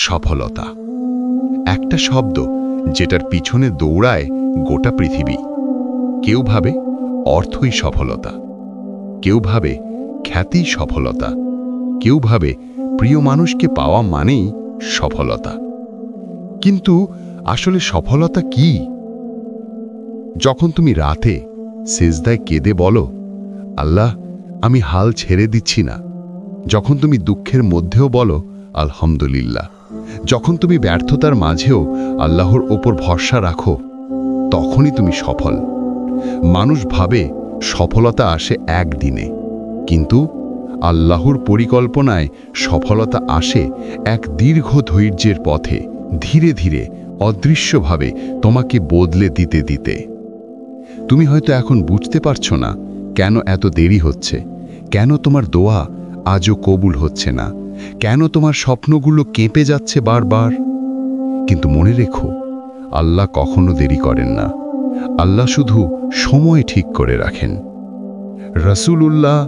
সফলতা একটা শব্দ যেটার পিছনে দৌড়ায় গোটা পৃথিবী। কেউ ভাবে অর্থই সফলতা, কেউ ভাবে খ্যাতি সফলতা, কেউ ভাবে প্রিয় মানুষকে পাওয়া মানেই সফলতা। কিন্তু আসলে সফলতা কি? যখন তুমি রাতে সিজদায় কেঁদে বলো, আল্লাহ আমি হাল ছেড়ে দিচ্ছি না, যখন তুমি দুঃখের মধ্যেও বলো আলহামদুলিল্লাহ, যখন তুমি ব্যর্থতার মাঝেও আল্লাহর ওপর ভরসা রাখো, তখনই তুমি সফল। মানুষ ভাবে সফলতা আসে একদিনে, কিন্তু আল্লাহর পরিকল্পনায় সফলতা আসে এক দীর্ঘ ধৈর্যের পথে, ধীরে ধীরে অদৃশ্যভাবে তোমাকে বদলে দিতে দিতে। তুমি হয়তো এখন বুঝতে পারছো না কেন এত দেরি হচ্ছে, কেন তোমার দোয়া আজও কবুল হচ্ছে না, কেন তোমার স্বপ্নগুলো কেঁপে যাচ্ছে বারবার। কিন্তু মনে রেখো, আল্লাহ কখনো দেরি করেন না, আল্লাহ শুধু সময় ঠিক করে রাখেন। রাসূলুল্লাহ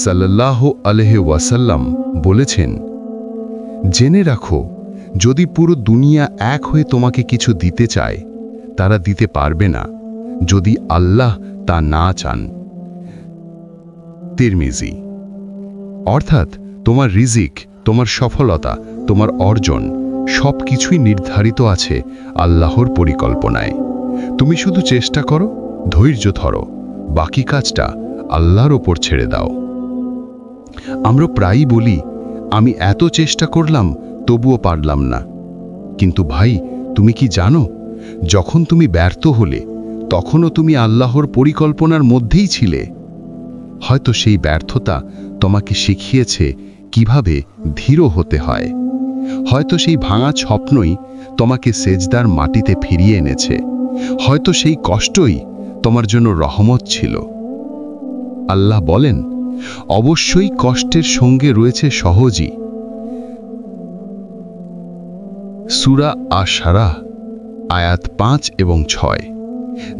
সাল্লাল্লাহু আলাইহি ওয়াসাল্লাম বলেছেন, জেনে রাখো যদি পুরো দুনিয়া এক হয়ে তোমাকে কিছু দিতে চায়, তারা দিতে পারবে না যদি আল্লাহ তা না চান। তিরমিজি। অর্থাৎ তোমার রিজিক, তোমার সফলতা, তোমার অর্জন সব কিছুই নির্ধারিত আছে আল্লাহর পরিকল্পনায়। তুমি শুধু চেষ্টা করো, ধৈর্য ধরো, বাকি কাজটা আল্লাহর ওপর ছেড়ে দাও। আমরা প্রায়ই বলি, আমি এত চেষ্টা করলাম তবুও পারলাম না। কিন্তু ভাই, তুমি কি জানো, যখন তুমি ব্যর্থ হলে তখনও তুমি আল্লাহর পরিকল্পনার মধ্যেই ছিলে। হয়তো সেই ব্যর্থতা তোমাকে শিখিয়েছে কিভাবে ধীর হতে হয়। হয়তো সেই ভাঙা স্বপ্নই তোমাকে সেজদার মাটিতে ফিরিয়ে এনেছে। হয়তো সেই কষ্টই তোমার জন্য রহমত ছিল। আল্লাহ বলেন, অবশ্যই কষ্টের সঙ্গে রয়েছে সহজই। সূরা আশ-শারা আয়াত 5 এবং 6।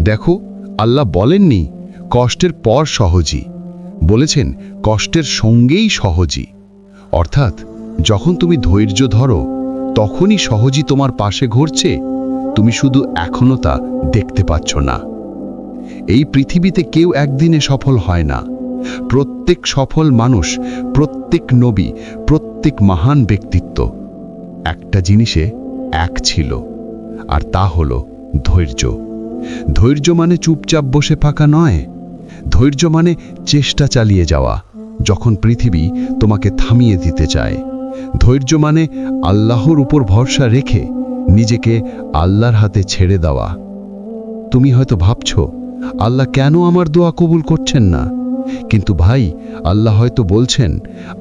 দেখো, আল্লাহ বলেননি কষ্টের পর সহজই, বলেছেন কষ্টের সঙ্গেই সহজই। অর্থাৎ যখন তুমি ধৈর্য ধরো তখনই সহজই তোমার পাশে ঘটছে, তুমি শুধু এখনো তা দেখতে পাচ্ছ না। এই পৃথিবীতে কেউ একদিনে সফল হয় না। প্রত্যেক সফল মানুষ, প্রত্যেক নবী, প্রত্যেক মহান ব্যক্তিত্ব একটা জিনিসে এক ছিল, আর তা হলো ধৈর্য। ধৈর্য মানে চুপচাপ বসে থাকা নয়, ধৈর্য মানে চেষ্টা চালিয়ে যাওয়া যখন পৃথিবী তোমাকে থামিয়ে দিতে চায়। ধৈর্য মানে আল্লাহর উপর ভরসা রেখে নিজেকে আল্লাহর হাতে ছেড়ে দেওয়া। তুমি হয়তো ভাবছো, আল্লাহ কেন আমার দোয়া কবুল করছেন না? কিন্তু ভাই, আল্লাহ হয়তো বলছেন,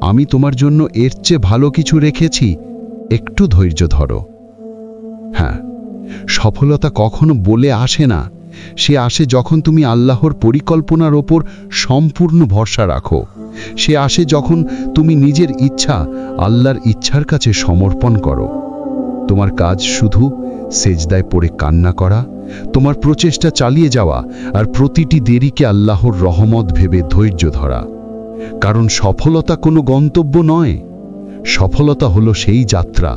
আমি তোমার জন্য এর চেয়ে ভালো কিছু রেখেছি, একটু ধৈর্য ধরো। হ্যাঁ, সফলতা কখনো বলে আসে না, সে আসে যখন তুমি আল্লাহর পরিকল্পনার ওপর সম্পূর্ণ ভরসা রাখো। সে আসে যখন তুমি নিজের ইচ্ছা আল্লাহর ইচ্ছার কাছে সমর্পণ করো। তোমার কাজ শুধু সেজদায় পড়ে কান্না করা, তোমার প্রচেষ্টা চালিয়ে যাওয়া, আর প্রতিটি দেরিকে আল্লাহর রহমত ভেবে ধৈর্য ধরা। কারণ সফলতা কোনো গন্তব্য নয়, সফলতা হলো সেই যাত্রা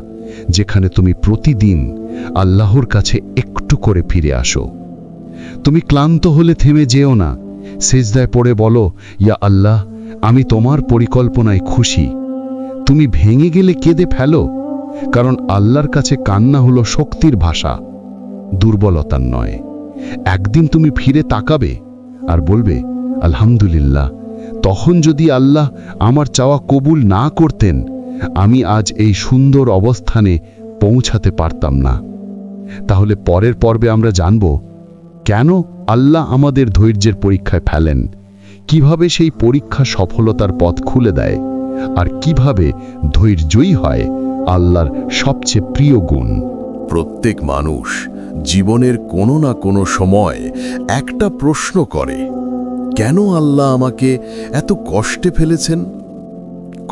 যেখানে তুমি প্রতিদিন আল্লাহর কাছে একটু করে ফিরে আসো। তুমি ক্লান্ত হলে থেমে যেও না, সেজদায় পড়ে বলো, ইয়া আল্লাহ, আমি তোমার পরিকল্পনায় খুশি। তুমি ভেঙে গেলে কেঁদে ফেলো, কারণ আল্লাহর কাছে কান্না হলো শক্তির ভাষা, দুর্বলতার নয়। একদিন তুমি ফিরে তাকাবে আর বলবে আলহামদুলিল্লাহ, তখন যদি আল্লাহ আমার চাওয়া কবুল না করতেন, আমি আজ এই সুন্দর অবস্থানে পৌঁছাতে পারতাম না। তাহলে পরের পর্বে আমরা জানব কেন আল্লাহ আমাদের ধৈর্যের পরীক্ষায় ফেলেন, কিভাবে সেই পরীক্ষা সফলতার পথ খুলে দেয়, আর কিভাবে ধৈর্যই হয় আল্লাহর সবচেয়ে প্রিয় গুণ। প্রত্যেক মানুষ জীবনের কোনো না কোনো সময় একটা প্রশ্ন করে, কেন আল্লাহ আমাকে এত কষ্টে ফেলেছেন?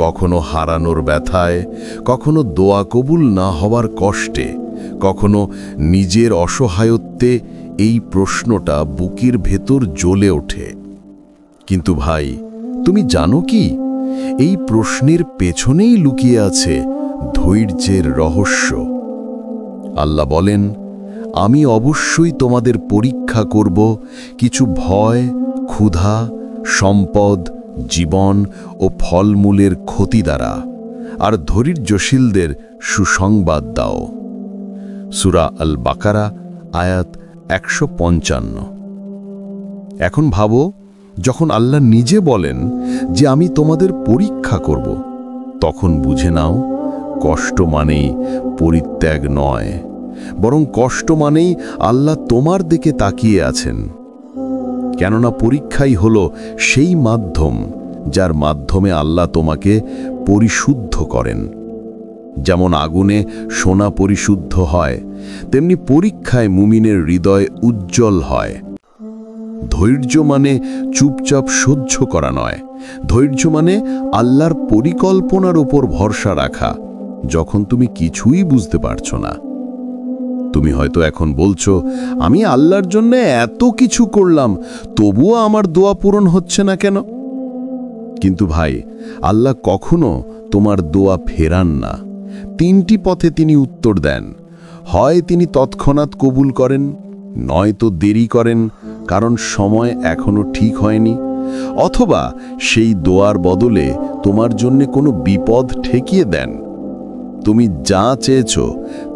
কখনো হারানোর ব্যথায়, কখনো দোয়া কবুল না হওয়ার কষ্টে, কখনো নিজের অসহায়ত্বে এই প্রশ্নটা বুকের ভেতর জ্বলে ওঠে। কিন্তু ভাই, তুমি জানো কি, এই প্রশ্নের পেছনেই লুকিয়ে আছে ধৈর্যের রহস্য। আল্লাহ বলেন, আমি অবশ্যই তোমাদের পরীক্ষা করব কিছু ভয়, ক্ষুধা, সম্পদ, জীবন ও ফলমূলের ক্ষতি দ্বারা, আর ধৈর্যশীলদের সুসংবাদ দাও। সূরা আল বাকারা আয়াত 155। এখন ভাবো, যখন আল্লাহ নিজে বলেন যে আমি তোমাদের পরীক্ষা করব, তখন বুঝে নাও কষ্ট মানেই পরিত্যাগ নয়, বরং কষ্ট মানেই আল্লাহ তোমার দিকে তাকিয়ে আছেন। কেননা পরীক্ষাই হলো সেই মাধ্যম যার মাধ্যমে আল্লাহ তোমাকে পরিশুদ্ধ করেন। যেমন আগুনে সোনা পরিশুদ্ধ হয়, তেমনি পরীক্ষায় মুমিনের হৃদয় উজ্জ্বল হয়। ধৈর্য মানে চুপচাপ সহ্য করা নয়, ধৈর্য মানে আল্লাহর পরিকল্পনার উপর ভরসা রাখা যখন তুমি কিছুই বুঝতে পারছো না। তুমি হয়তো এখন বলছো, আমি আল্লাহর জন্য এত কিছু করলাম, তবুও আমার দোয়া পূরণ হচ্ছে না কেন? কিন্তু ভাই, আল্লাহ কখনো তোমার দোয়া ফেরান না। তিনটি পথে তিনি উত্তর দেন। হয় তিনি তৎক্ষণাৎ কবুল করেন, নয়তো দেরি করেন কারণ সময় এখনো ঠিক হয়নি, অথবা সেই দোয়ার বদলে তোমার জন্য কোনো বিপদ ঠেকিয়ে দেন। তুমি যা চেয়েছো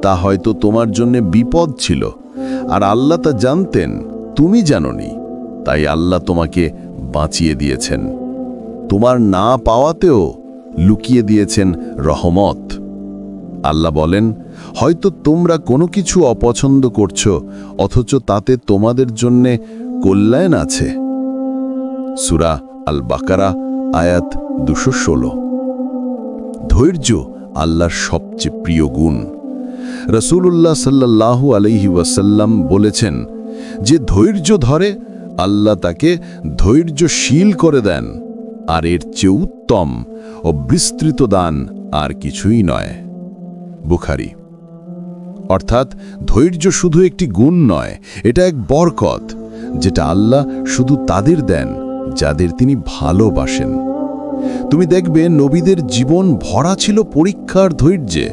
তা হয়তো তোমার জন্য বিপদ ছিল, আর আল্লাহ তা জানতেন, তুমি জানোনি, তাই আল্লাহ তোমাকে বাঁচিয়ে দিয়েছেন। তোমার না পাওয়াতেও লুকিয়ে দিয়েছেন রহমত। আল্লাহ বলেন, হয়তো তোমরা কোনো কিছু অপছন্দ করছো, অথচ তাতে তোমাদের জন্য কল্যাণ আছে। সূরা আল বাকারা আয়াত 216। ধৈর্য আল্লাহর সবচেয়ে প্রিয় গুণ। রাসূলুল্লাহ সাল্লাল্লাহু আলাইহি ওয়াসাল্লাম বলেছেন, যে ধৈর্য ধরে আল্লাহ তাকে ধৈর্যশীল করে দেন, আর এর চেয়ে উত্তম ও বিস্তৃত দান আর কিছুই নয়। বুখারী। অর্থাৎ ধৈর্য শুধু একটি গুণ নয়, এটা এক বরকত, যেটা আল্লাহ শুধু তাদের দেন যাদের তিনি ভালোবাসেন। তুমি দেখবে নবীদের জীবন ভরা ছিল পরীক্ষার ধৈর্যে।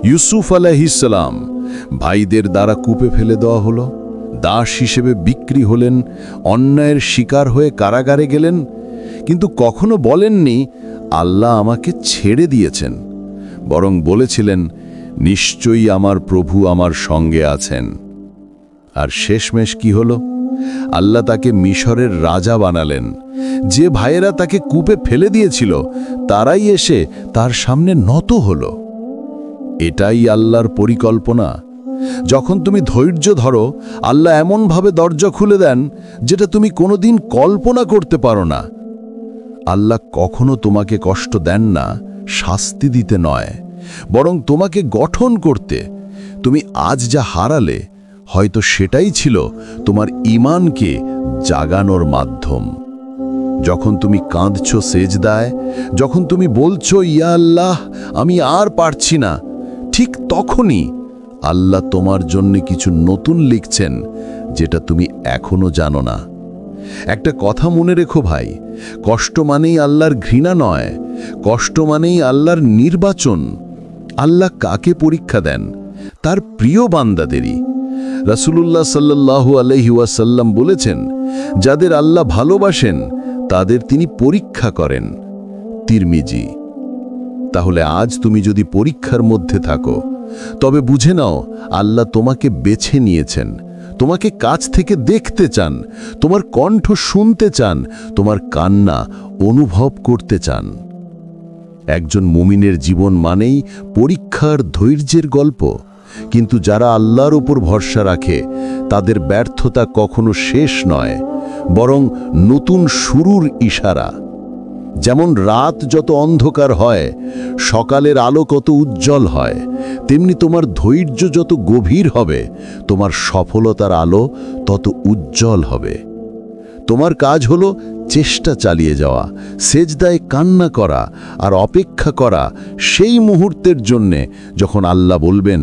ইউসুফ আলাইহিস সালাম ভাইদের দ্বারা কূপে ফেলে দেওয়া হলো, দাস হিসেবে বিক্রি হলেন, অন্যায়ের শিকার হয়ে কারাগারে গেলেন, কিন্তু কখনো বলেননি আল্লাহ আমাকে ছেড়ে দিয়েছেন, বরং বলেছিলেন, নিশ্চয়ই আমার প্রভু আমার সঙ্গে আছেন। আর শেষমেশ কি হলো? আল্লাহ তাকে মিশরের রাজা বানালেন। যে ভাইয়েরা তাকে কূপে ফেলে দিয়েছিল, তারাই এসে তার সামনে নত হলো। এটাই আল্লাহর পরিকল্পনা। যখন তুমি ধৈর্য ধরো, আল্লাহ এমনভাবে দরজা খুলে দেন যেটা তুমি কোনোদিন কল্পনা করতে পারো না। আল্লাহ কখনো তোমাকে কষ্ট দেন না শাস্তি দিতে নয়, বরং তোমাকে গঠন করতে। তুমি আজ যা হারালে, হয়তো সেটাই ছিল তোমার ঈমানকে জাগানোর মাধ্যম। যখন তুমি কাঁদছো সেজদায়, যখন তুমি বলছো, ইয়া আল্লাহ আমি আর পারছি না, ঠিক তখনই আল্লাহ তোমার জন্য কিছু নতুন লিখছেন, যেটা তুমি এখনো জানো না। একটা কথা মনে রেখো ভাই, কষ্ট মানেই আল্লাহর ঘৃণা নয়, কষ্ট মানেই আল্লাহর নির্বাচন। আল্লাহ কাকে পরীক্ষা দেন? তার প্রিয় বান্দাদেরই। রাসূলুল্লাহ সাল্লাল্লাহু আলাইহি ওয়াসাল্লাম বলেছেন, যাদের আল্লাহ ভালোবাসেন তাদের তিনি পরীক্ষা করেন। তিরমিজি। তাহলে আজ তুমি যদি পরীক্ষার মধ্যে থাকো, তবে বুঝে নাও আল্লাহ তোমাকে বেছে নিয়েছেন, তোমাকে কাছ থেকে দেখতে চান, তোমার কণ্ঠ শুনতে চান, তোমার কান্না অনুভব করতে চান। একজন মুমিনের জীবন মানেই পরীক্ষার ধৈর্যের গল্প। কিন্তু যারা আল্লাহর উপর ভরসা রাখে, তাদের ব্যর্থতা কখনো শেষ নয়, বরং নতুন শুরুর ইশারা। যেমন রাত যত অন্ধকার হয়, সকালের আলো কত উজ্জ্বল হয়, তেমনি তোমার ধৈর্য যত গভীর হবে, তোমার সফলতার আলো তত উজ্জ্বল হবে। তোমার কাজ হলো চেষ্টা চালিয়ে যাওয়া, সেজদায় কান্না করা, আর অপেক্ষা করা সেই মুহূর্তের জন্যে যখন আল্লাহ বলবেন,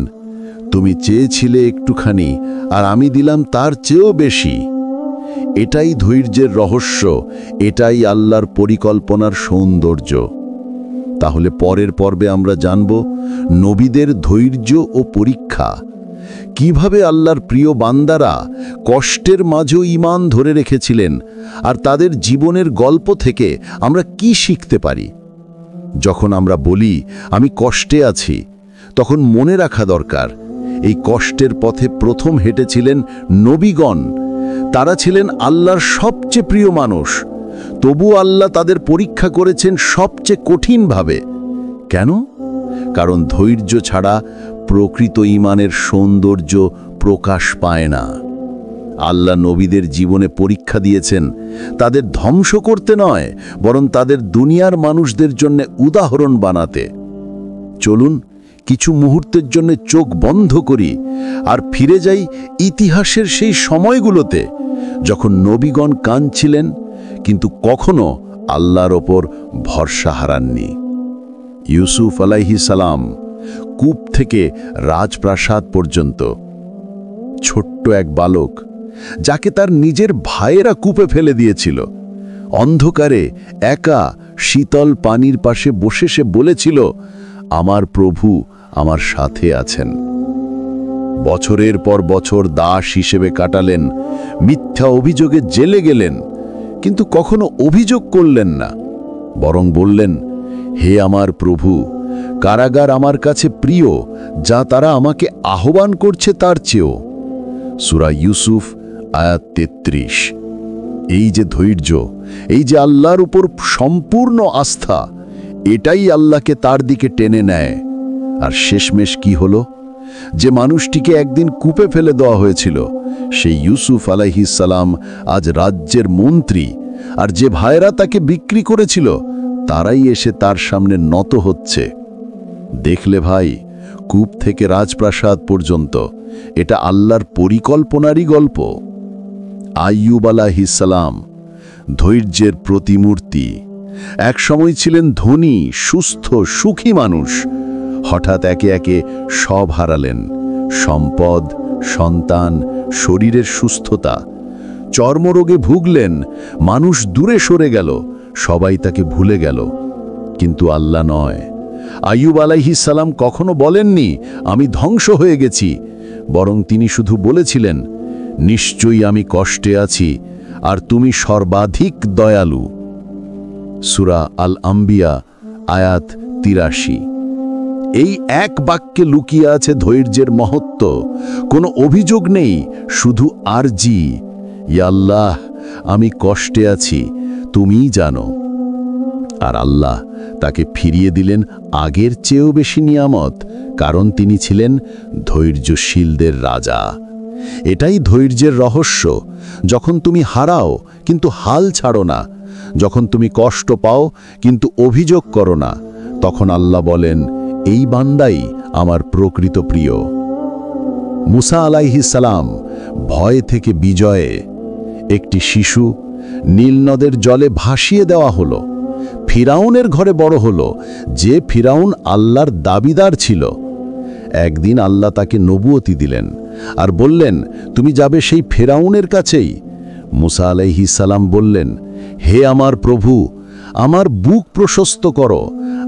তুমি চেয়েছিলে একটুখানি, আর আমি দিলাম তার চেয়েও বেশি। এটাই ধৈর্যের রহস্য, এটাই আল্লাহর পরিকল্পনার সৌন্দর্য। তাহলে পরের পর্বে আমরা জানব নবীদের ধৈর্য ও পরীক্ষা, কিভাবে আল্লাহর প্রিয় বান্দারা কষ্টের মাঝেও ঈমান ধরে রেখেছিলেন, আর তাদের জীবনের গল্প থেকে আমরা কি শিখতে পারি। যখন আমরা বলি আমি কষ্টে আছি, তখন মনে রাখা দরকার এই কষ্টের পথে প্রথম হেঁটেছিলেন নবীগণ। তারা ছিলেন আল্লাহর সবচেয়ে প্রিয় মানুষ, তবু আল্লাহ তাদের পরীক্ষা করেছেন সবচেয়ে কঠিনভাবে। কেন? কারণ ধৈর্য ছাড়া প্রকৃত ঈমানের সৌন্দর্য প্রকাশ পায় না। আল্লাহ নবীদের জীবনে পরীক্ষা দিয়েছেন তাদের ধ্বংস করতে নয়, বরং তাদের দুনিয়ার মানুষদের জন্য উদাহরণ বানাতে। চলুন কিছু মুহূর্তের জন্য চোখ বন্ধ করি আর ফিরে যাই ইতিহাসের সেই সময়গুলোতে যখন নবীগণ কাঁদছিলেন, কিন্তু কখনো আল্লাহর ওপর ভরসা হারাননি। ইউসুফ আলাইহিস সালাম কূপ থেকে রাজপ্রাসাদ পর্যন্ত, ছোট্ট এক বালক যাকে তার নিজের ভাইয়েরা কূপে ফেলে দিয়েছিল, অন্ধকারে একা শীতল পানির পাশে বসে সে বলেছিল, আমার প্রভু আমার সাথে আছেন। বছরের পর বছর দাস হিসেবে কাটালেন, মিথ্যা অভিযোগে জেলে গেলেন, কিন্তু কখনো অভিযোগ করলেন না, বরং বললেন, হে আমার প্রভু, কারাগার আমার কাছে প্রিয়, যা তারা আমাকে আহ্বান করছে তার চেয়েও। সূরা ইউসুফ আয়াত 33। এই যে ধৈর্য, এই যে আল্লাহর উপর সম্পূর্ণ আস্থা, এটাই আল্লাহকে তার দিকে টেনে নেয়। আর শেষমেশ কি হলো? যে মানুষটিকে একদিন কূপে ফেলে দেওয়া হয়েছিল, সেই ইউসুফ আলাইহিস সালাম আজ রাজ্যের মন্ত্রী, আর যে ভাইরা তাকে বিক্রি করেছিল তারাই এসে তার সামনে নত হচ্ছে। দেখলে ভাই, কূপ থেকে রাজপ্রাসাদ পর্যন্ত এটা আল্লাহর পরিকল্পনারই গল্প। আইয়ুব আলাইহিস সালাম ধৈর্যের প্রতিমূর্তি। এক সময় ছিলেন ধনী, সুস্থ, সুখী মানুষ। হঠাৎ একে একে সব হারালেন, সম্পদ, সন্তান, শরীরের সুস্থতা। চর্মরোগে ভুগলেন, মানুষ দূরে সরে গেল, সবাই তাকে ভুলে গেল। কিন্তু আল্লাহ নয়। আইয়ুব আলাইহিস সালাম কখনো বলেননি আমি ধ্বংস হয়ে গেছি, বরং তিনি শুধু বলেছিলেন, নিশ্চয়ই আমি কষ্টে আছি, আর তুমি সর্বাধিক দয়ালু। সূরা আল আম্বিয়া আয়াত 83। এই এক বাক্যে লুকিয়ে আছে ধৈর্যের মহত্ব। কোনো অভিযোগ নেই, শুধু আরজি, ইয়া আল্লাহ, আমি কষ্টে আছি, তুমিই জানো। আর আল্লাহ তাকে ফিরিয়ে দিলেন আগের চেয়েও বেশি নিয়ামত, কারণ তিনি ছিলেন ধৈর্যশীলদের রাজা। এটাই ধৈর্যের রহস্য। যখন তুমি হারাও কিন্তু হাল ছাড়ো না, যখন তুমি কষ্ট পাও কিন্তু অভিযোগ করো না, তখন আল্লাহ বলেন, এই বান্দাই আমার প্রকৃত প্রিয়। মুসা আলাইহিস সালাম ভয় থেকে বিজয়ে। একটি শিশু নীল নদের জলে ভাসিয়ে দেওয়া হলো। ফিরাউনের ঘরে বড় হলো, যে ফিরাউন আল্লাহর দাবিদার ছিল। একদিন আল্লাহ তাকে নবুয়তি দিলেন আর বললেন, তুমি যাবে সেই ফিরাউনের কাছেই। মুসা আলাইহিস সালাম বললেন, হে আমার প্রভু, আমার বুক প্রশস্ত করো,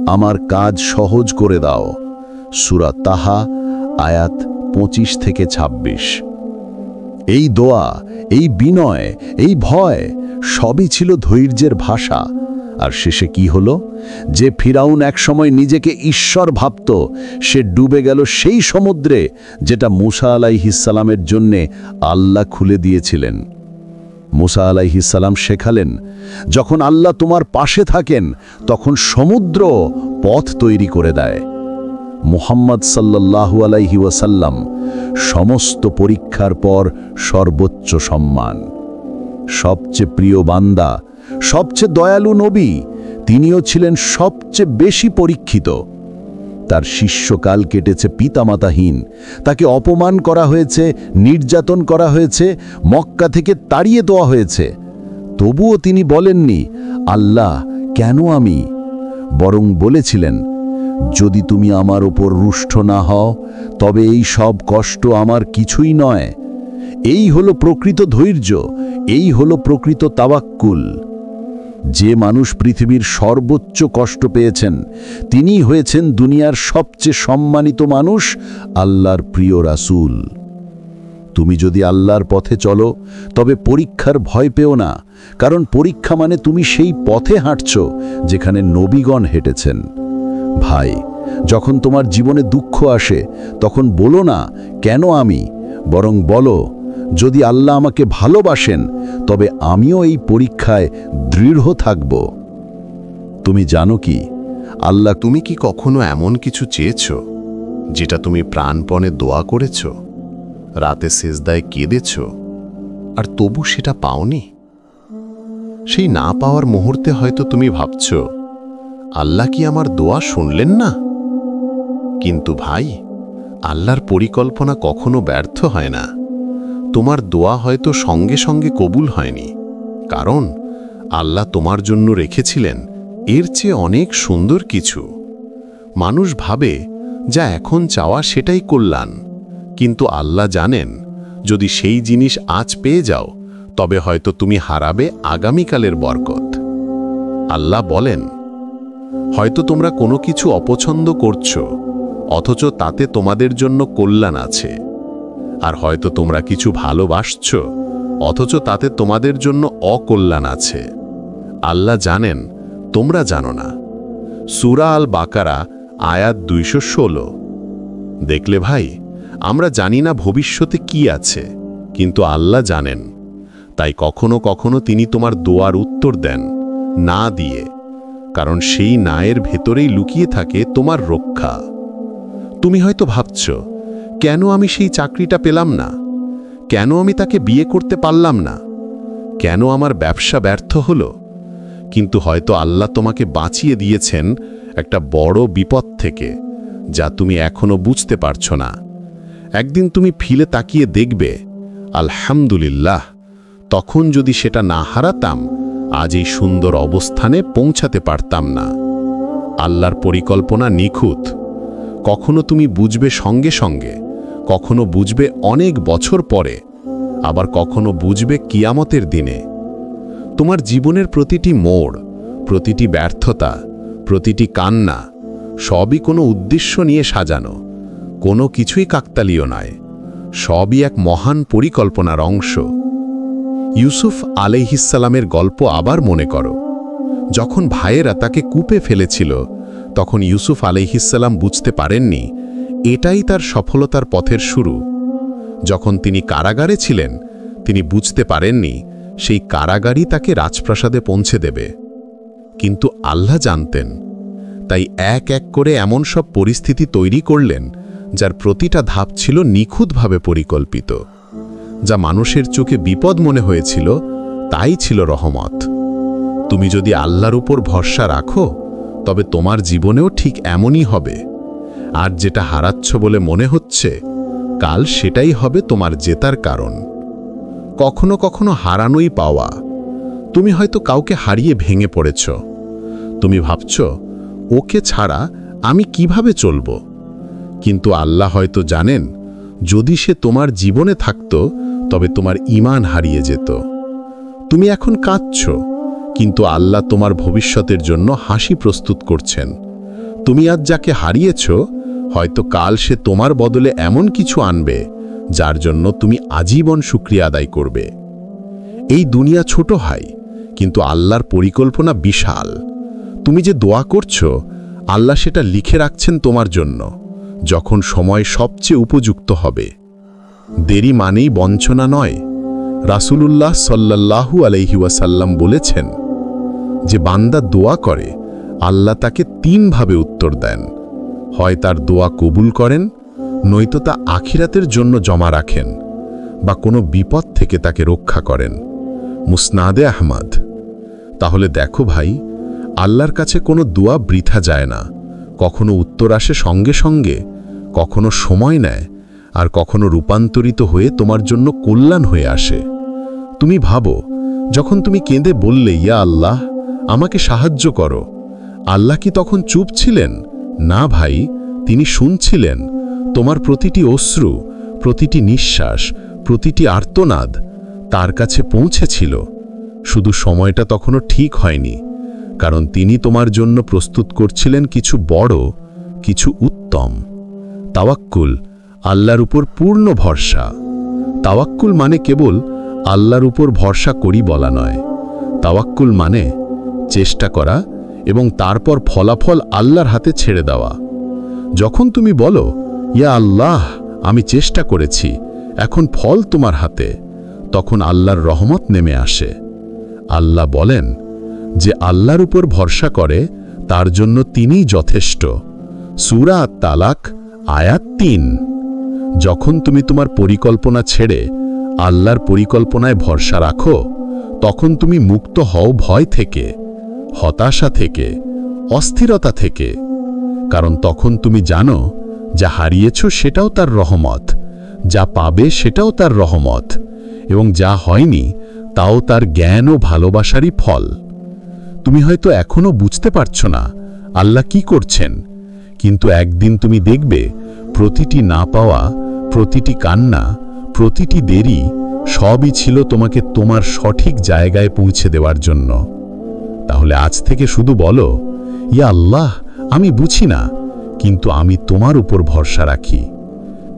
আমার কাজ সহজ করে দাও। সূরা তাহা আয়াত 25 থেকে 26। এই দোয়া, এই বিনয়, এই ভয় সবই ছিল ধৈর্যের ভাষা। আর শেষে কি হলো? যে ফিরাউন একসময় নিজেকে ঈশ্বর ভাবত, সে ডুবে গেল সেই সমুদ্রে যেটা মুসা আলাইহিস সালামের জন্যে আল্লাহ খুলে দিয়েছিলেন। মুসা আলাইহিস সালাম শেখালেন, যখন আল্লাহ তোমার পাশে থাকেন তখন সমুদ্র পথ তৈরি করে দেয়। মুহাম্মদ সাল্লাল্লাহু আলাইহি ওয়াসাল্লাম সমস্ত পরীক্ষার পর সর্বোচ্চ সম্মান। সবচেয়ে প্রিয় বান্দা, সবচেয়ে দয়ালু নবী, তিনিও ছিলেন সবচেয়ে বেশি পরীক্ষিত। তার শিষ্যকাল কেটেছে পিতামাতাহীন, তাকে অপমান করা হয়েছে, নির্যাতন করা হয়েছে, মক্কা থেকে তাড়িয়ে দেওয়া হয়েছে। তবুও তিনি বলেননি, আল্লাহ কেন আমি, বরং বলেছিলেন, যদি তুমি আমার ওপর রুষ্ট না হও তবে এই সব কষ্ট আমার কিছুই নয়। এই হলো প্রকৃত ধৈর্য, এই হলো প্রকৃত তাওয়াক্কুল। যে মানুষ পৃথিবীর সর্বোচ্চ কষ্ট পেয়েছেন তিনিই হয়েছেন দুনিয়ার সবচেয়ে সম্মানিত মানুষ, আল্লাহর প্রিয় রাসূল। তুমি যদি আল্লাহর পথে চলো তবে পরীক্ষার ভয় পেও না, কারণ পরীক্ষা মানে তুমি সেই পথে হাঁটছ যেখানে নবীগণ হেঁটেছেন। ভাই, যখন তোমার জীবনে দুঃখ আসে তখন বলো না কেন আমি, বরং বলো যদি আল্লাহ আমাকে ভালোবাসেন তবে আমিও এই পরীক্ষায় দৃঢ় থাকব। তুমি জানো কি আল্লাহ তুমি কি কখনো এমন কিছু চেয়েছ যেটা তুমি প্রাণপণে দোয়া করেছ, রাতে সেজদায় কেঁদেছ, আর তবু সেটা পাওনি? সেই না পাওয়ার মুহূর্তে হয়তো তুমি ভাবছ, আল্লাহ কি আমার দোয়া শুনলেন না? কিন্তু ভাই, আল্লাহর পরিকল্পনা কখনো ব্যর্থ হয় না। তোমার দোয়া হয়তো সঙ্গে সঙ্গে কবুল হয়নি, কারণ আল্লাহ তোমার জন্য রেখেছিলেন এর চেয়ে অনেক সুন্দর কিছু। মানুষ ভাবে যা এখন চাওয়া সেটাই কল্যাণ, কিন্তু আল্লাহ জানেন যদি সেই জিনিস আজ পেয়ে যাও তবে হয়তো তুমি হারাবে আগামীকালের বরকত। আল্লাহ বলেন, হয়তো তোমরা কোনো কিছু অপছন্দ করছো, অথচ তাতে তোমাদের জন্য কল্যাণ আছে। আর হয়তো তোমরা কিছু ভালোবাসছ, অথচ তাতে তোমাদের জন্য অকল্যাণ আছে। আল্লাহ জানেন, তোমরা জানো না। সূরা আল বাকারা আয়াত 216। দেখলে ভাই, আমরা জানি না ভবিষ্যতে কি আছে, কিন্তু আল্লাহ জানেন। তাই কখনো কখনো তিনি তোমার দোয়ার উত্তর দেন না দিয়ে, কারণ সেই নায়ের ভেতরেই লুকিয়ে থাকে তোমার রক্ষা। তুমি হয়তো ভাবছ, কেন আমি সেই চাকরিটা পেলাম না? কেন আমি তাকে বিয়ে করতে পারলাম না? কেন আমার ব্যবসা ব্যর্থ হলো? কিন্তু হয়তো আল্লাহ তোমাকে বাঁচিয়ে দিয়েছেন একটা বড় বিপদ থেকে, যা তুমি এখনো বুঝতে পারছ না। একদিন তুমি ফিরে তাকিয়ে দেখবে, আলহামদুলিল্লাহ, তখন যদি সেটা না হারাতাম আজ এই সুন্দর অবস্থানে পৌঁছাতে পারতাম না। আল্লাহর পরিকল্পনা নিখুঁত। কখনো তুমি বুঝবে সঙ্গে সঙ্গে, কখনো বুঝবে অনেক বছর পরে, আবার কখনো বুঝবে কিয়ামতের দিনে। তোমার জীবনের প্রতিটি মোড়, প্রতিটি ব্যর্থতা, প্রতিটি কান্না সবই কোনো উদ্দেশ্য নিয়ে সাজানো। কোনো কিছুই কাকতালীয় নয়, সবই এক মহান পরিকল্পনার অংশ। ইউসুফ আলাইহিসসালামের গল্প আবার মনে করো। যখন ভাইয়েরা তাকে কূপে ফেলেছিল, তখন ইউসুফ আলাইহিসসালাম বুঝতে পারেননি এটাই তার সফলতার পথের শুরু। যখন তিনি কারাগারে ছিলেন, তিনি বুঝতে পারেননি সেই কারাগারই তাকে রাজপ্রাসাদে পৌঁছে দেবে। কিন্তু আল্লাহ জানতেন, তাই এক এক করে এমন সব পরিস্থিতি তৈরি করলেন যার প্রতিটা ধাপ ছিল নিখুঁতভাবে পরিকল্পিত। যা মানুষের চোখে বিপদ মনে হয়েছিল, তাই ছিল রহমত। তুমি যদি আল্লাহর উপর ভরসা রাখো, তবে তোমার জীবনেও ঠিক এমনই হবে। আর যেটা হারাচ্ছ বলে মনে হচ্ছে, কাল সেটাই হবে তোমার জেতার কারণ। কখনো কখনো হারানোই পাওয়া। তুমি হয়তো কাউকে হারিয়ে ভেঙে পড়েছ। তুমি ভাবছ, ওকে ছাড়া আমি কিভাবে চলব? কিন্তু আল্লাহ হয়তো জানেন, যদি সে তোমার জীবনে থাকত তবে তোমার ঈমান হারিয়ে যেত। তুমি এখন কাঁদছ, কিন্তু আল্লাহ তোমার ভবিষ্যতের জন্য হাসি প্রস্তুত করছেন। তুমি আজ যাকে হারিয়েছ, হয়তো কাল সে তোমার বদলে এমন কিছু আনবে যার জন্য তুমি আজীবন শুকরিয়া আদায় করবে। এই দুনিয়া ছোট হয়, কিন্তু আল্লাহর পরিকল্পনা বিশাল। তুমি যে দোয়া করছো, আল্লাহ সেটা লিখে রাখছেন তোমার জন্য, যখন সময় সবচেয়ে উপযুক্ত হবে। দেরি মানেই বঞ্চনা নয়। রাসূলুল্লাহ সাল্লাল্লাহু আলাইহি ওয়াসাল্লাম বলেছেন, যে বান্দা দোয়া করে আল্লাহ তাকে 3 ভাবে উত্তর দেন। হয় তার দোয়া কবুল করেন, নয়তো তা আখিরাতের জন্য জমা রাখেন, বা কোনো বিপদ থেকে তাকে রক্ষা করেন। মুসনাদে আহমদ। তাহলে দেখো ভাই, আল্লাহর কাছে কোনো দোয়া বৃথা যায় না। কখনো উত্তর আসে সঙ্গে সঙ্গে, কখনো সময় নেয়, আর কখনো রূপান্তরিত হয়ে তোমার জন্য কল্যাণ হয়ে আসে। তুমি ভাবো, যখন তুমি কেঁদে বললে, ইয়া আল্লাহ, আমাকে সাহায্য করো, আল্লাহ কি তখন চুপ ছিলেন? না ভাই, তিনি শুনছিলেন। তোমার প্রতিটি অশ্রু, প্রতিটি নিঃশ্বাস, প্রতিটি আর্তনাদ তার কাছে পৌঁছেছিল। শুধু সময়টা তখনও ঠিক হয়নি, কারণ তিনি তোমার জন্য প্রস্তুত করছিলেন কিছু বড়, কিছু উত্তম। তাওয়াক্কুল, আল্লাহর উপর পূর্ণ ভরসা। তাওয়াক্কুল মানে কেবল আল্লাহর উপর ভরসা করি বলা নয়। তাওয়াক্কুল মানে চেষ্টা করা এবং তারপর ফলাফল আল্লাহর হাতে ছেড়ে দেওয়া। যখন তুমি বলো, ইয়া আল্লাহ, আমি চেষ্টা করেছি, এখন ফল তোমার হাতে, তখন আল্লাহর রহমত নেমে আসে। আল্লাহ বলেন, যে আল্লাহর উপর ভরসা করে তার জন্য তিনিই যথেষ্ট। সূরা আত-তালাক আয়াত ৩। যখন তুমি তোমার পরিকল্পনা ছেড়ে আল্লাহর পরিকল্পনায় ভরসা রাখো, তখন তুমি মুক্ত হও ভয় থেকে, হতাশা থেকে, অস্থিরতা থেকে। কারণ তখন তুমি জানো, যা হারিয়েছ সেটাও তার রহমত, যা পাবে সেটাও তার রহমত, এবং যা হয়নি তাও তার জ্ঞান ও ভালোবাসারই ফল। তুমি হয়তো এখনো বুঝতে পারছো না আল্লাহ কি করছেন, কিন্তু একদিন তুমি দেখবে প্রতিটি না পাওয়া, প্রতিটি কান্না, প্রতিটি দেরি সবই ছিল তোমাকে তোমার সঠিক জায়গায় পৌঁছে দেওয়ার জন্য। তাহলে আজ থেকে শুধু বলো, ইয়া আল্লাহ, আমি বুঝি না, কিন্তু আমি তোমার উপর ভরসা রাখি,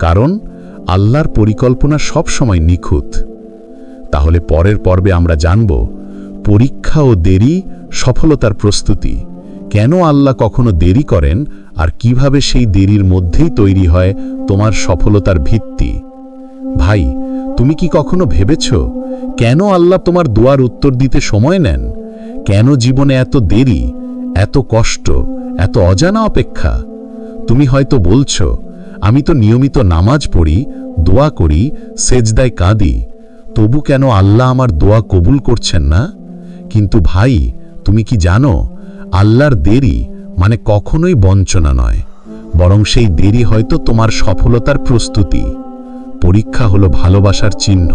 কারণ আল্লাহর পরিকল্পনা সব সময় নিখুঁত। তাহলে পরের পর্বে আমরা জানব পরীক্ষা ও দেরি সফলতার প্রস্তুতি, কেন আল্লাহ কখনো দেরি করেন, আর কিভাবে সেই দেরির মধ্যেই তৈরি হয় তোমার সফলতার ভিত্তি। ভাই, তুমি কি কখনো ভেবেছ কেন আল্লাহ তোমার দোয়ার উত্তর দিতে সময় নেন? কেন জীবনে এত দেরি, এত কষ্ট, এত অজানা অপেক্ষা? তুমি হয়তো বলছো, আমি তো নিয়মিত নামাজ পড়ি, দোয়া করি, সেজদায় কাঁদি, তবু কেন আল্লাহ আমার দোয়া কবুল করছেন না? কিন্তু ভাই, তুমি কি জানো, আল্লাহর দেরি মানে কখনোই বঞ্চনা নয়, বরং সেই দেরি হয়তো তোমার সফলতার প্রস্তুতি। পরীক্ষা হলো ভালোবাসার চিহ্ন।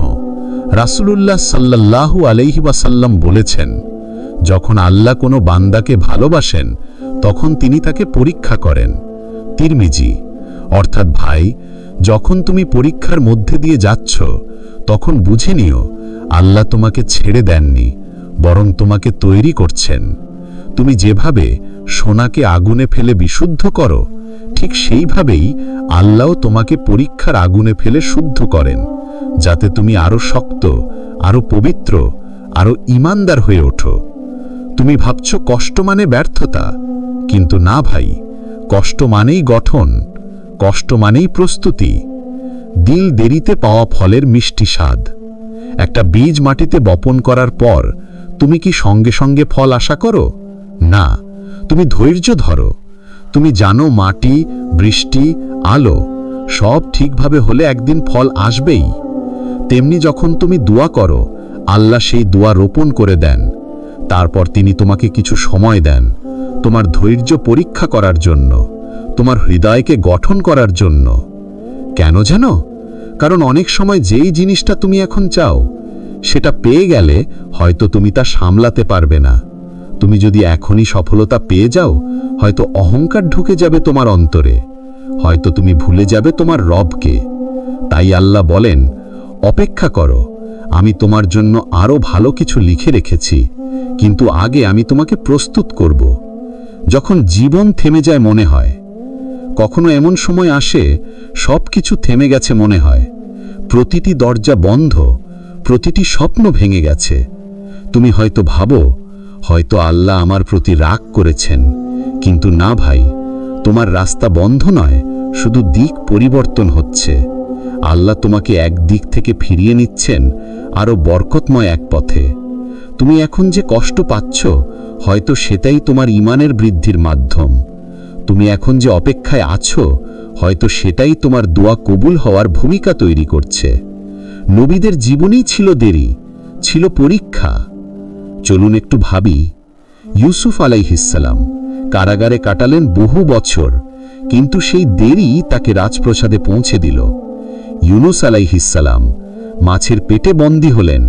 রাসূলুল্লাহ সাল্লাল্লাহু আলাইহি ওয়াসাল্লাম বলেছেন, যখন আল্লাহ কোনো বান্দাকে ভালোবাসেন তখন তিনি তাকে পরীক্ষা করেন। তিরমিজি। অর্থাৎ ভাই, যখন তুমি পরীক্ষার মধ্যে দিয়ে যাচ্ছ, তখন বুঝে নিও আল্লাহ তোমাকে ছেড়ে দেননি, বরং তোমাকে তৈরি করছেন। তুমি যেভাবে সোনাকে আগুনে ফেলে বিশুদ্ধ করো, ঠিক সেইভাবেই আল্লাহ তোমাকে পরীক্ষার আগুনে ফেলে শুদ্ধ করেন, যাতে তুমি আরো শক্ত, আরো পবিত্র, আরো ঈমানদার হয়ে ওঠো। তুমি ভাবছো কষ্ট মানে ব্যর্থতা, কিন্তু না ভাই, কষ্ট মানেই গঠন, কষ্ট মানেই প্রস্তুতি। দিল দেরিতে পাওয়া ফলের মিষ্টি স্বাদ। একটা বীজ মাটিতে বপন করার পর তুমি কি সঙ্গে সঙ্গে ফল আশা করো? না, তুমি ধৈর্য ধরো। তুমি জানো মাটি, বৃষ্টি, আলো সব ঠিকভাবে হলে একদিন ফল আসবেই। তেমনি যখন তুমি দোয়া করো, আল্লাহ সেই দোয়া রোপণ করে দেন। তারপর তিনি তোমাকে কিছু সময় দেন, তোমার ধৈর্য পরীক্ষা করার জন্য, তোমার হৃদয়কে গঠন করার জন্য। কেন জানো? কারণ অনেক সময় যেই জিনিসটা তুমি এখন চাও, সেটা পেয়ে গেলে হয়তো তুমি তা সামলাতে পারবে না। তুমি যদি এখনই সফলতা পেয়ে যাও, হয়তো অহংকার ঢুকে যাবে তোমার অন্তরে, হয়তো তুমি ভুলে যাবে তোমার রবকে। তাই আল্লাহ বলেন, অপেক্ষা করো, আমি তোমার জন্য আরো ভালো কিছু লিখে রেখেছি, কিন্তু আগে আমি তোমাকে প্রস্তুত করব। যখন জীবন থেমে যায় মনে হয়, কখনো এমন সময় আসে সব কিছু থেমে গেছে মনে হয়, প্রতিটি দরজা বন্ধ, প্রতিটি স্বপ্ন ভেঙে গেছে। তুমি হয়তো ভাবো, হয়তো আল্লাহ আমার প্রতি রাগ করেছেন, কিন্তু না ভাই, তোমার রাস্তা বন্ধ নয়, শুধু দিক পরিবর্তন হচ্ছে। আল্লাহ তোমাকে এক দিক থেকে ফিরিয়ে নিচ্ছেন আরো বরকতময় এক পথে। তুমি এখন যে কষ্ট পাচ্ছ, হয়তো সেটাই তোমার ঈমানের বৃদ্ধির মাধ্যম। তুমি এখন যে অপেক্ষায় আছো, হয়তো সেটাই তোমার দোয়া কবুল হওয়ার ভূমিকা তৈরি করছে। নবীদের জীবনেই ছিল দেরি, ছিল পরীক্ষা। চলুন একটু ভাবি। ইউসুফ আলাইহিসসালাম কারাগারে কাটালেন বহু বছর, কিন্তু সেই দেরি তাকে রাজপ্রাসাদে পৌঁছে দিল। ইউনুস আলাইহিসসালাম মাছের পেটে বন্দী হলেন,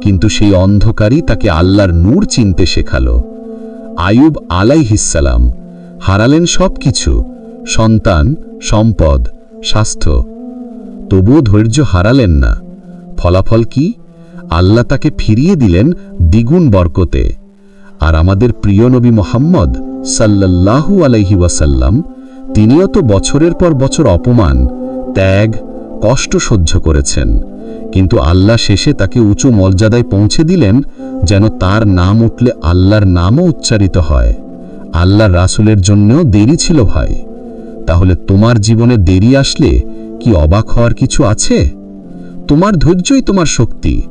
কিন্তু সেই অন্ধকারই তাকে আল্লাহর নূর চিনতে শেখালো। আয়ুব আলাইহিসসালাম হারালেন সবকিছু, সন্তান, সম্পদ, স্বাস্থ্য, তবুও ধৈর্য হারালেন না। ফলাফল কি? আল্লাহ তাকে ফিরিয়ে দিলেন দ্বিগুণ বরকতে। আর আমাদের প্রিয় নবী মুহাম্মদ সাল্লাল্লাহু আলাইহি ওয়াসাল্লাম, তিনিও তো বছরের পর বছর অপমান, ত্যাগ, কষ্ট সহ্য করেছেন, কিন্তু আল্লাহ শেষে তাকে উঁচু মর্যাদায় পৌঁছে দিলেন, যেন তার নাম উঠলে আল্লাহর নামও উচ্চারিত হয়। আল্লাহর রাসূলের জন্যও দেরি ছিল ভাই। তাহলে তোমার জীবনে দেরি আসলে কি অবাক হওয়ার কিছু আছে? তোমার ধৈর্যই তোমার শক্তি।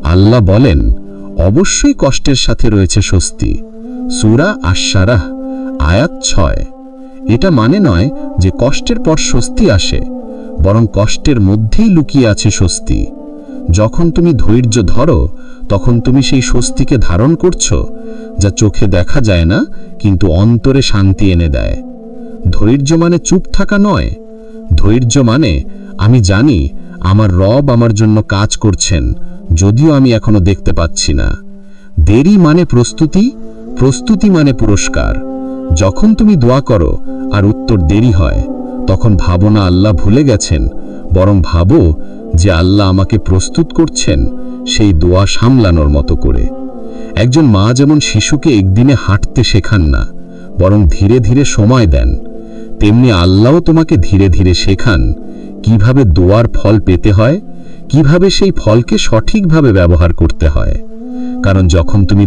আল্লাহ বলেন, অবশ্যই কষ্টের সাথে রয়েছে স্বস্তি। সূরা আশ-শারাহ আয়াত 6। এটা মানে নয় যে কষ্টের পর স্বস্তি আসে, বরং কষ্টের মধ্যেই লুকিয়ে আছে স্বস্তি। যখন তুমি ধৈর্য ধরো, তখন তুমি সেই স্বস্তিকে ধারণ করছো, যা চোখে দেখা যায় না কিন্তু অন্তরে শান্তি এনে দেয়। ধৈর্য মানে চুপ থাকা নয়। ধৈর্য মানে আমি জানি আমার রব আমার জন্য কাজ করছেন, যদিও আমি এখনো দেখতে পাচ্ছি না। দেরি মানে প্রস্তুতি, প্রস্তুতি মানে পুরস্কার। যখন তুমি দোয়া করো আর উত্তর দেরি হয়, তখন ভাবো না আল্লাহ ভুলে গেছেন, বরং ভাবো যে আল্লাহ আমাকে প্রস্তুত করছেন সেই দোয়া সামলানোর মতো করে। একজন মা যেমন শিশুকে একদিনে হাঁটতে শেখান না, বরং ধীরে ধীরে সময় দেন, তেমনি আল্লাহও তোমাকে ধীরে ধীরে শেখান কিভাবে দোয়ার ফল পেতে হয়, কিভাবে সেই ফলকে সঠিকভাবে ব্যবহার করতে হয়। কারণ যখন তুমি